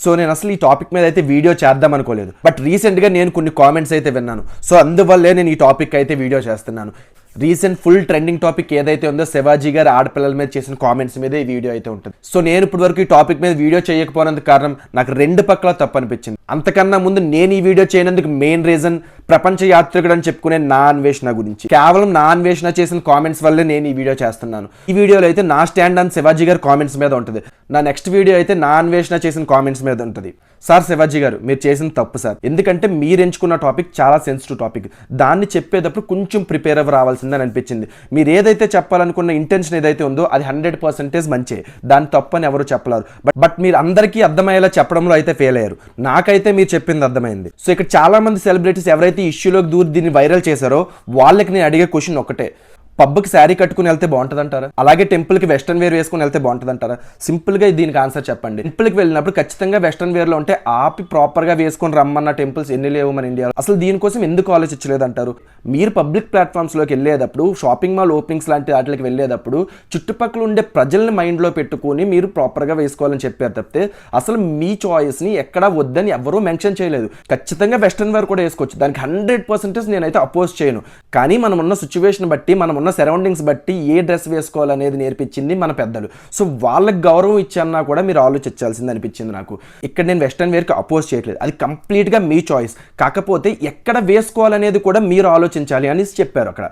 So నేను అసలు ఈ టాపిక్ మీద అయితే వీడియో చేద్దాం అనుకోలేదు. బట్ రీసెంట్గా నేను కొన్ని కామెంట్స్ అయితే విన్నాను. సో అందువల్లే నేను ఈ టాపిక్ అయితే వీడియో చేస్తున్నాను. రీసెంట్ ఫుల్ ట్రెండింగ్ టాపిక్ ఏదైతే ఉందో శివాజీ గారు ఆడపిల్లల మీద చేసిన కామెంట్స్ మీద ఈ వీడియో అయితే ఉంటుంది. సో నేను ఇప్పటి వరకు ఈ టాపిక్ మీద వీడియో చేయకపోయినందుకు కారణం నాకు రెండు పక్కల తప్పు అనిపించింది. అంతకన్నా ముందు నేను ఈ వీడియో చేయనందుకు మెయిన్ రీజన్ ప్రపంచ యాత్రికుడు అని చెప్పుకునే నా అన్వేషణ గురించి. కేవలం నా అన్వేషణ చేసిన కామెంట్స్ వల్లే నేను ఈ వీడియో చేస్తున్నాను. ఈ వీడియోలో అయితే నా స్టాండ్ ఆన్ శివాజీ గారు కామెంట్స్ మీద ఉంటుంది. నా నెక్స్ట్ వీడియో అయితే నా అన్వేషణ చేసిన కామెంట్స్ మీద ఉంటుంది. సార్ శివాజీ గారు మీరు చేసిన తప్పు సార్, ఎందుకంటే మీరు ఎంచుకున్న టాపిక్ చాలా సెన్సిటివ్ టాపిక్. దాన్ని చెప్పేటప్పుడు కొంచెం ప్రిపేర్ అవ్వ రావాల్సిందని అనిపించింది. మీరు ఏదైతే చెప్పాలనుకున్న ఇంటెన్షన్ ఏదైతే ఉందో అది 100% మంచి, దాని తప్పు అని ఎవరు చెప్పలేరు. బట్ మీరు అందరికీ అర్థమయ్యేలా చెప్పడంలో అయితే ఫెయిల్ అయ్యారు. నాకైతే మీరు చెప్పింది అర్థమైంది. సో ఇక్కడ చాలా మంది సెలబ్రిటీస్ ఎవరైతే ఇష్యూలోకి దూరి దీన్ని వైరల్ చేశారో వాళ్ళకి నేను అడిగే క్వశ్చన్ ఒకటే, పబ్కి శారీ కట్టుకుని వెళ్తే బాగుంటుంది అంటారా? అలాగే టెంపుల్కి వెస్ట్రన్ వేర్ వేసుకుని వెళ్తే బాగుంటుంది అంటారా? సింపుల్గా దీనికి ఆన్సర్ చెప్పండి. టెంపుల్కి వెళ్ళినప్పుడు ఖచ్చితంగా వెస్ట్రన్ వేర్లో ఉంటే ఆపి ప్రాపర్గా వేసుకొని రమ్మన్న టెంపుల్స్ ఎన్ని లేవు మన ఇండియాలో. అసలు దీనికోసం ఎందుకు ఆలోచించలేదు అంటారు? మీరు పబ్లిక్ ప్లాట్ఫామ్స్లోకి వెళ్ళేటప్పుడు, షాపింగ్ మాల్ ఓపెనింగ్స్ లాంటి వాటికి వెళ్ళేటప్పుడు చుట్టుపక్కల ఉండే ప్రజల్ని మైండ్లో పెట్టుకుని మీరు ప్రాపర్గా వేసుకోవాలని చెప్పారు తప్పితే అసలు మీ చాయిస్ని ఎక్కడా వద్దని ఎవరూ మెన్షన్ చేయలేదు. ఖచ్చితంగా వెస్ట్రన్ వేర్ కూడా వేసుకోవచ్చు, దానికి 100% నేనైతే అపోజ్ చేయను. కానీ మనం ఉన్న సిచ్యువేషన్ బట్టి, మనం ఉన్న సరౌండింగ్స్ బట్టి ఏ డ్రెస్ వేసుకోవాలనేది నేర్పించింది మన పెద్దలు. సో వాళ్ళకి గౌరవం ఇచ్చన్నా కూడా మీరు ఆలోచించాల్సింది అనిపించింది నాకు. ఇక్కడ నేను వెస్ట్రన్ వేర్కి అపోజ్ చేయట్లేదు, అది కంప్లీట్గా మీ చాయిస్. కాకపోతే ఎక్కడ వేసుకోవాలనేది కూడా మీరు ఆలోచించాలి అని చెప్పారు అక్కడ.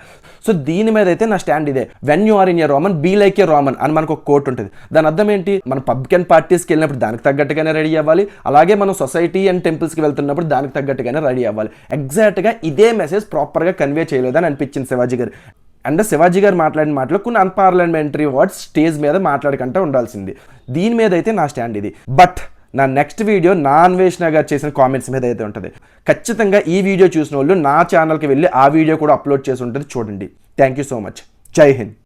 సో దీని మీద అయితే నా స్టాండ్ ఇదే, when you are in a Roman be like a Roman అని మనకు ఒక కోట్ ఉంటుంది. దాని అర్థం ఏంటి? మన పబ్కి అండ్ పార్టీస్కి వెళ్ళినప్పుడు దానికి తగ్గట్టుగానే రెడీ అవ్వాలి, అలాగే మనం సొసైటీ అండ్ టెంపుల్స్కి వెళ్తున్నప్పుడు దానికి తగ్గట్టుగానే రెడీ అవ్వాలి. ఎగ్జాక్ట్గా ఇదే మెసేజ్ ప్రాపర్గా కన్వే చేయలేదని అనిపించింది శివాజీ గారు. అండ్ శివాజీ గారు మాట్లాడిన మాటలు కొన్ని అన్పార్లమెంటరీ వర్డ్స్ స్టేజ్ మీద మాట్లాడకంటే ఉండాల్సింది. దీని మీద అయితే నా స్టాండ్ ఇది. బట్ నా నెక్స్ట్ వీడియో నా అన్వేషణ గారు చేసిన కామెంట్స్ మీద అయితే ఉంటుంది. ఖచ్చితంగా ఈ వీడియో చూసిన వాళ్ళు నా ఛానల్కి వెళ్ళి ఆ వీడియో కూడా అప్లోడ్ చేసి ఉంటుంది, చూడండి. Thank you so much. జై హింద్.